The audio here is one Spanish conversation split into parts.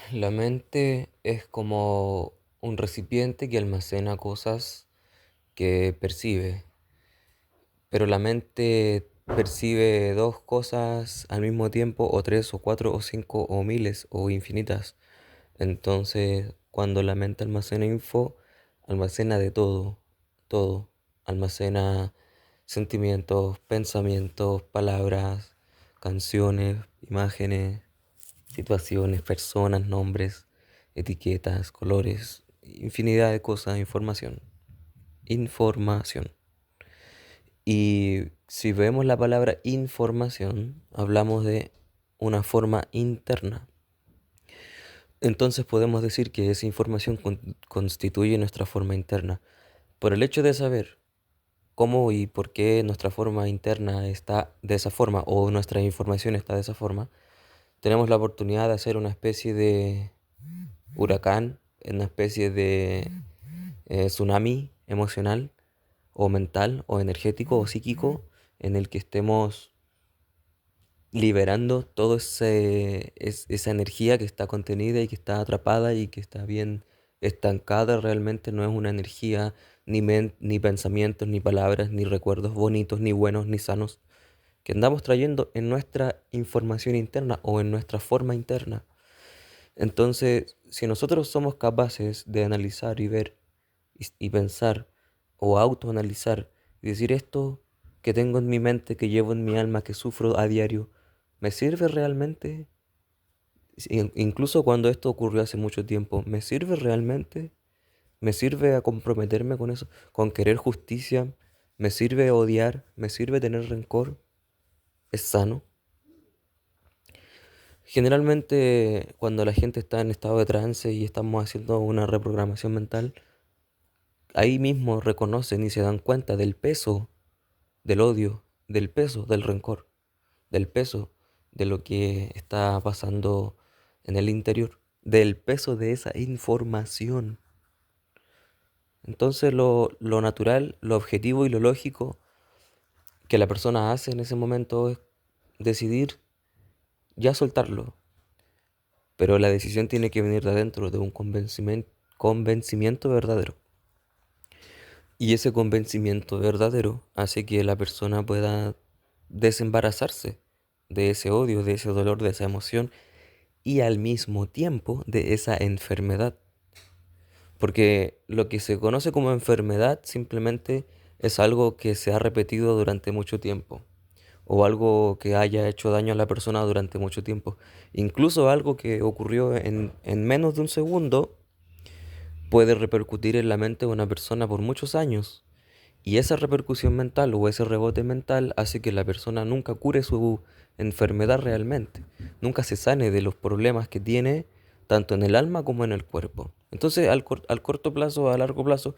La mente es como un recipiente que almacena cosas que percibe, pero la mente percibe dos cosas al mismo tiempo, o tres, o cuatro, o cinco, o miles, o infinitas. Entonces, cuando la mente almacena info, almacena de todo, todo. Almacena sentimientos, pensamientos, palabras, canciones, imágenes, situaciones, personas, nombres, etiquetas, colores, infinidad de cosas, información. Información. Y si vemos la palabra información, hablamos de una forma interna. Entonces podemos decir que esa información constituye nuestra forma interna. Por el hecho de saber cómo y por qué nuestra forma interna está de esa forma o nuestra información está de esa forma, tenemos la oportunidad de hacer una especie de huracán, una especie de tsunami emocional o mental o energético o psíquico en el que estemos liberando toda esa energía que está contenida y que está atrapada y que está bien estancada. Realmente no es una energía, ni pensamientos, ni palabras, ni recuerdos bonitos, ni buenos, ni sanos, que andamos trayendo en nuestra información interna o en nuestra forma interna. Entonces, si nosotros somos capaces de analizar y ver y pensar o autoanalizar y decir esto que tengo en mi mente, que llevo en mi alma, que sufro a diario, ¿me sirve realmente? Incluso cuando esto ocurrió hace mucho tiempo, ¿me sirve realmente? ¿Me sirve a comprometerme con eso? ¿Con querer justicia? ¿Me sirve odiar? ¿Me sirve tener rencor? ¿Es sano? Generalmente cuando la gente está en estado de trance y estamos haciendo una reprogramación mental, ahí mismo reconocen y se dan cuenta del peso del odio, del peso del rencor, del peso de lo que está pasando en el interior, del peso de esa información. Entonces lo natural, lo objetivo y lo lógico que la persona hace en ese momento es decidir ya soltarlo, pero la decisión tiene que venir de adentro, de un convencimiento verdadero. Y ese convencimiento verdadero hace que la persona pueda desembarazarse de ese odio, de ese dolor, de esa emoción y al mismo tiempo de esa enfermedad. Porque lo que se conoce como enfermedad simplemente es algo que se ha repetido durante mucho tiempo o algo que haya hecho daño a la persona durante mucho tiempo. Incluso algo que ocurrió en menos de un segundo puede repercutir en la mente de una persona por muchos años. Y esa repercusión mental o ese rebote mental hace que la persona nunca cure su enfermedad realmente, nunca se sane de los problemas que tiene tanto en el alma como en el cuerpo. Entonces, al corto plazo o a largo plazo,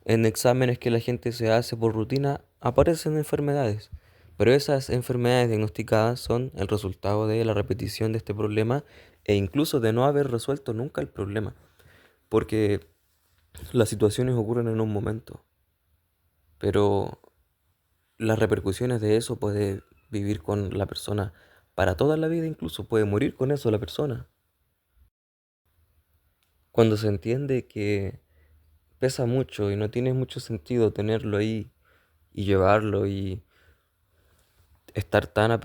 en exámenes que la gente se hace por rutina, aparecen enfermedades. Pero esas enfermedades diagnosticadas son el resultado de la repetición de este problema e incluso de no haber resuelto nunca el problema. Porque las situaciones ocurren en un momento, pero las repercusiones de eso puede vivir con la persona para toda la vida, incluso puede morir con eso la persona. Cuando se entiende que pesa mucho y no tiene mucho sentido tenerlo ahí y llevarlo y estar tan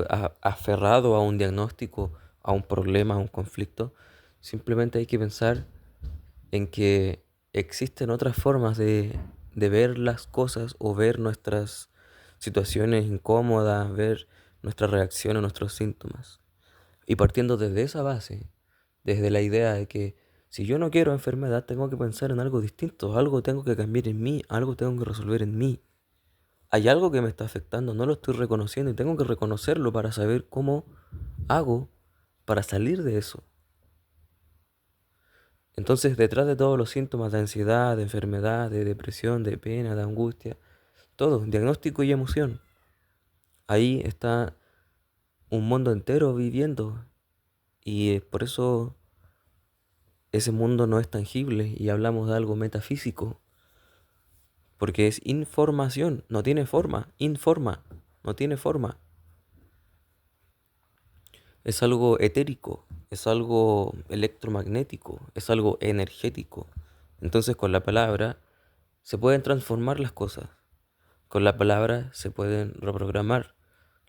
aferrado a un diagnóstico, a un problema, a un conflicto, simplemente hay que pensar en que existen otras formas de ver las cosas o ver nuestras situaciones incómodas, ver nuestra reacción a nuestros síntomas. Y partiendo desde esa base, desde la idea de que si yo no quiero enfermedad, tengo que pensar en algo distinto, algo tengo que cambiar en mí, algo tengo que resolver en mí. Hay algo que me está afectando, no lo estoy reconociendo y tengo que reconocerlo para saber cómo hago para salir de eso. Entonces, detrás de todos los síntomas de ansiedad, de enfermedad, de depresión, de pena, de angustia, todo, diagnóstico y emoción, ahí está un mundo entero viviendo y por eso ese mundo no es tangible y hablamos de algo metafísico, porque es información, no tiene forma, informa, no tiene forma, es algo etérico, es algo electromagnético, es algo energético. Entonces con la palabra se pueden transformar las cosas. Con la palabra se pueden reprogramar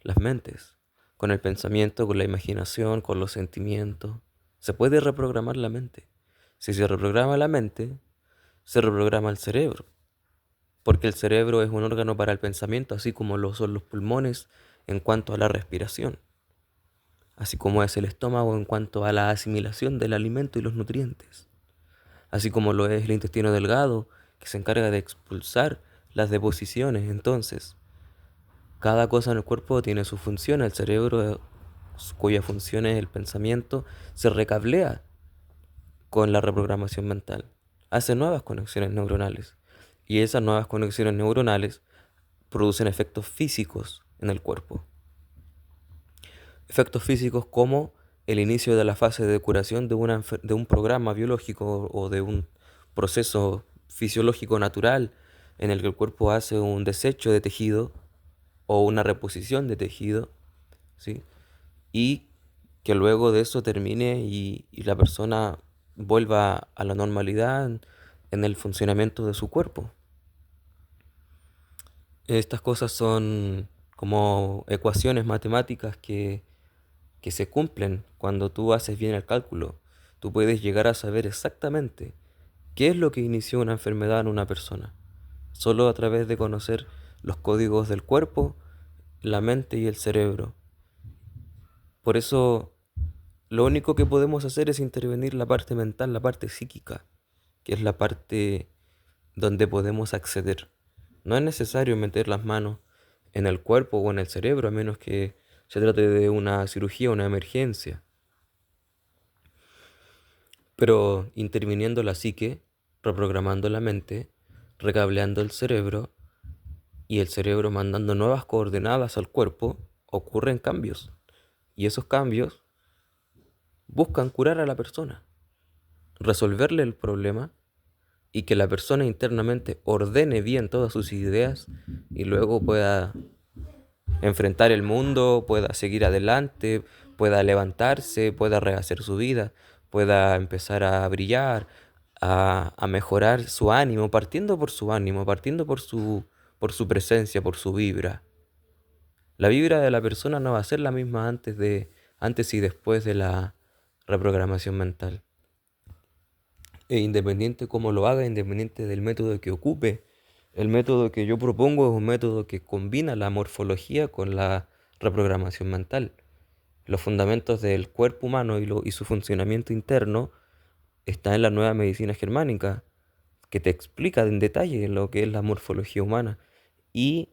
las mentes. Con el pensamiento, con la imaginación, con los sentimientos. Se puede reprogramar la mente. Si se reprograma la mente, se reprograma el cerebro. Porque el cerebro es un órgano para el pensamiento, así como lo son los pulmones en cuanto a la respiración. Así como es el estómago en cuanto a la asimilación del alimento y los nutrientes. Así como lo es el intestino delgado, que se encarga de expulsar las deposiciones. Entonces, cada cosa en el cuerpo tiene su función. El cerebro, cuya función es el pensamiento, se recablea con la reprogramación mental. Hace nuevas conexiones neuronales. Y esas nuevas conexiones neuronales producen efectos físicos en el cuerpo. Efectos físicos como el inicio de la fase de curación de un programa biológico o de un proceso fisiológico natural en el que el cuerpo hace un desecho de tejido o una reposición de tejido, ¿sí? Y que luego de eso termine y la persona vuelva a la normalidad en el funcionamiento de su cuerpo. Estas cosas son como ecuaciones matemáticas que se cumplen cuando tú haces bien el cálculo. Tú puedes llegar a saber exactamente qué es lo que inició una enfermedad en una persona, solo a través de conocer los códigos del cuerpo, la mente y el cerebro. Por eso, lo único que podemos hacer es intervenir la parte mental, la parte psíquica, que es la parte donde podemos acceder. No es necesario meter las manos en el cuerpo o en el cerebro, a menos que se trate de una cirugía, una emergencia. Pero interviniendo la psique, reprogramando la mente, recableando el cerebro y el cerebro mandando nuevas coordenadas al cuerpo, ocurren cambios. Y esos cambios buscan curar a la persona, resolverle el problema y que la persona internamente ordene bien todas sus ideas y luego pueda enfrentar el mundo, pueda seguir adelante, pueda levantarse, pueda rehacer su vida, pueda empezar a brillar, a mejorar su ánimo, partiendo por su ánimo, partiendo por su presencia, por su vibra. La vibra de la persona no va a ser la misma antes y después de la reprogramación mental. E independiente cómo lo haga, independiente del método que ocupe, el método que yo propongo es un método que combina la morfología con la reprogramación mental. Los fundamentos del cuerpo humano y su funcionamiento interno están en la nueva medicina germánica, que te explica en detalle lo que es la morfología humana y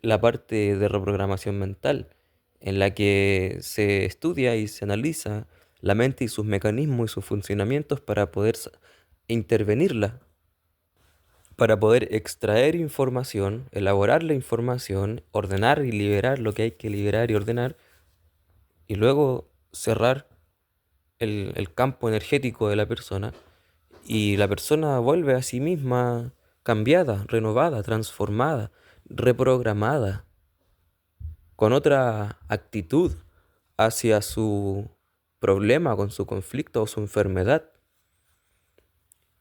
la parte de reprogramación mental, en la que se estudia y se analiza la mente y sus mecanismos y sus funcionamientos para poder intervenirla, para poder extraer información, elaborar la información, ordenar y liberar lo que hay que liberar y ordenar, y luego cerrar el campo energético de la persona, y la persona vuelve a sí misma cambiada, renovada, transformada, reprogramada, con otra actitud hacia su problema, con su conflicto o su enfermedad.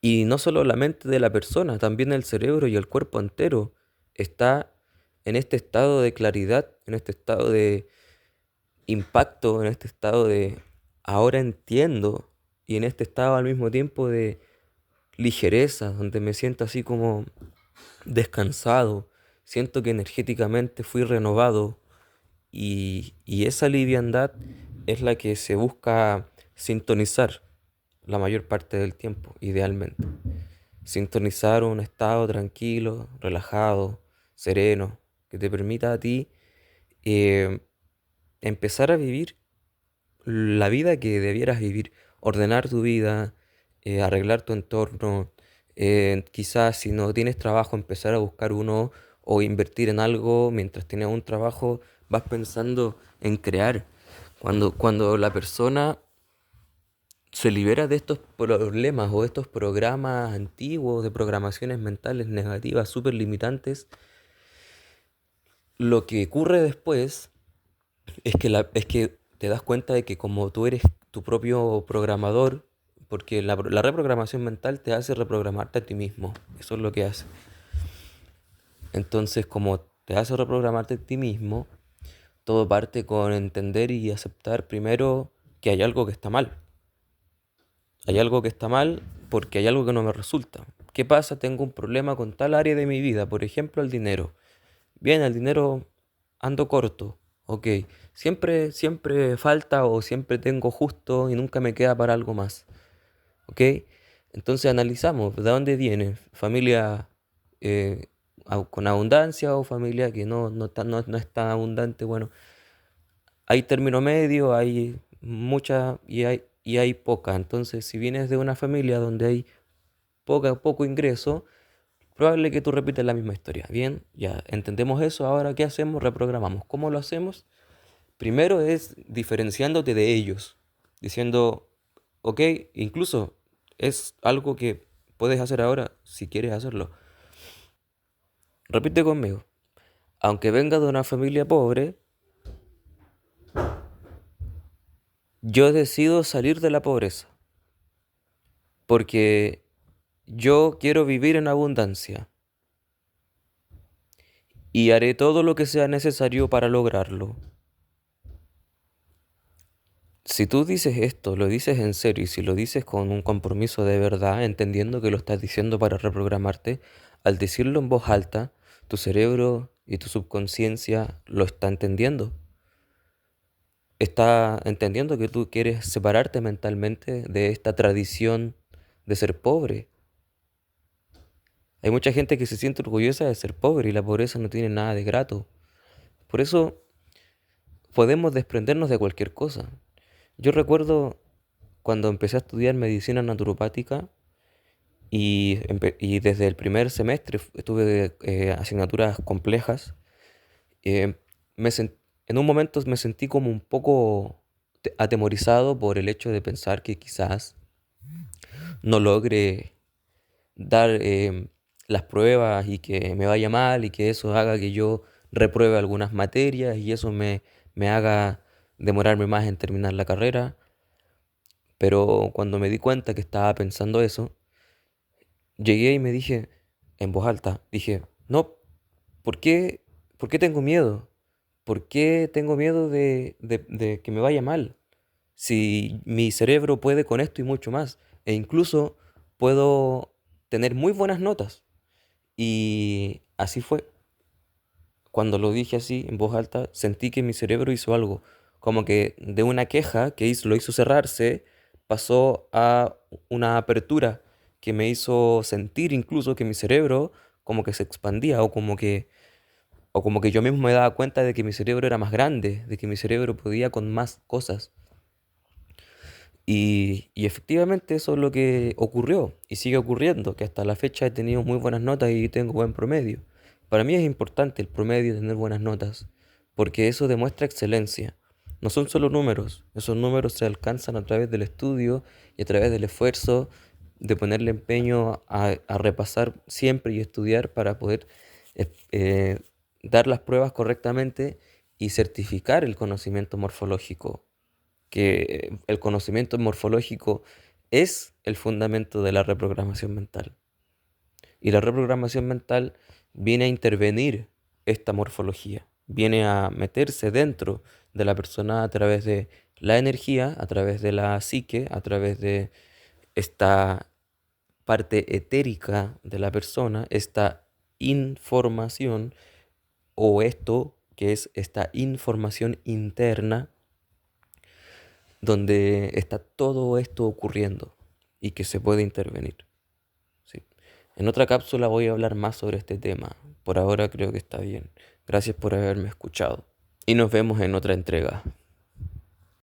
Y no solo la mente de la persona, también el cerebro y el cuerpo entero está en este estado de claridad, en este estado de impacto, en este estado de ahora entiendo, y en este estado al mismo tiempo de ligereza, donde me siento así como descansado, siento que energéticamente fui renovado y esa liviandad es la que se busca sintonizar la mayor parte del tiempo, idealmente. Sintonizar un estado tranquilo, relajado, sereno, que te permita a ti eh, empezar a vivir la vida que debieras vivir, ordenar tu vida, arreglar tu entorno, quizás si no tienes trabajo empezar a buscar uno o invertir en algo mientras tienes un trabajo, vas pensando en crear. Cuando la persona se libera de estos problemas o de estos programas antiguos de programaciones mentales negativas súper limitantes, lo que ocurre después es que te das cuenta de que como tú eres tu propio programador, porque la reprogramación mental te hace reprogramarte a ti mismo, eso es lo que hace. Entonces, como te hace reprogramarte a ti mismo, todo parte con entender y aceptar primero que hay algo que está mal. Hay algo que está mal porque hay algo que no me resulta. ¿Qué pasa? Tengo un problema con tal área de mi vida, por ejemplo, el dinero. Bien, el dinero ando corto, ok. Siempre falta o siempre tengo justo y nunca me queda para algo más, ok. Entonces analizamos de dónde viene. Familia eh, con abundancia o familia que no es tan abundante. Bueno, hay término medio, hay mucha y hay poca. Entonces, si vienes de una familia donde hay poco ingreso, probable que tú repites la misma historia. Bien, ya entendemos eso. Ahora, ¿qué hacemos? Reprogramamos. ¿Cómo lo hacemos? Primero es diferenciándote de ellos, diciendo, ok, incluso es algo que puedes hacer ahora si quieres hacerlo. Repite conmigo. Aunque venga de una familia pobre, yo decido salir de la pobreza porque yo quiero vivir en abundancia y haré todo lo que sea necesario para lograrlo. Si tú dices esto, lo dices en serio y si lo dices con un compromiso de verdad, entendiendo que lo estás diciendo para reprogramarte, al decirlo en voz alta, tu cerebro y tu subconsciencia lo está entendiendo. Está entendiendo que tú quieres separarte mentalmente de esta tradición de ser pobre. Hay mucha gente que se siente orgullosa de ser pobre y la pobreza no tiene nada de grato. Por eso podemos desprendernos de cualquier cosa. Yo recuerdo cuando empecé a estudiar medicina naturopática y desde el primer semestre tuve asignaturas complejas, eh, me sen- en un momento me sentí como un poco atemorizado por el hecho de pensar que quizás no logre dar las pruebas y que me vaya mal y que eso haga que yo repruebe algunas materias y eso me haga demorarme más en terminar la carrera. Pero cuando me di cuenta que estaba pensando eso, llegué y me dije en voz alta, dije, no, ¿por qué, por qué tengo miedo? ¿Por qué tengo miedo de que me vaya mal? Si mi cerebro puede con esto y mucho más, e incluso puedo tener muy buenas notas. Y así fue. Cuando lo dije así en voz alta, sentí que mi cerebro hizo algo, como que de una queja que lo hizo cerrarse, pasó a una apertura que me hizo sentir incluso que mi cerebro como que se expandía o como que yo mismo me daba cuenta de que mi cerebro era más grande, de que mi cerebro podía con más cosas. Y efectivamente eso es lo que ocurrió y sigue ocurriendo, que hasta la fecha he tenido muy buenas notas y tengo buen promedio. Para mí es importante el promedio, tener buenas notas, porque eso demuestra excelencia. No son solo números, esos números se alcanzan a través del estudio y a través del esfuerzo de ponerle empeño a repasar siempre y estudiar para poder eh, eh, dar las pruebas correctamente y certificar el conocimiento morfológico, que el conocimiento morfológico es el fundamento de la reprogramación mental. Y la reprogramación mental viene a intervenir esta morfología, viene a meterse dentro de la persona a través de la energía, a través de la psique, a través de esta parte etérica de la persona, esta información o esto que es esta información interna donde está todo esto ocurriendo y que se puede intervenir. ¿Sí? En otra cápsula voy a hablar más sobre este tema. Por ahora creo que está bien. Gracias por haberme escuchado. Y nos vemos en otra entrega.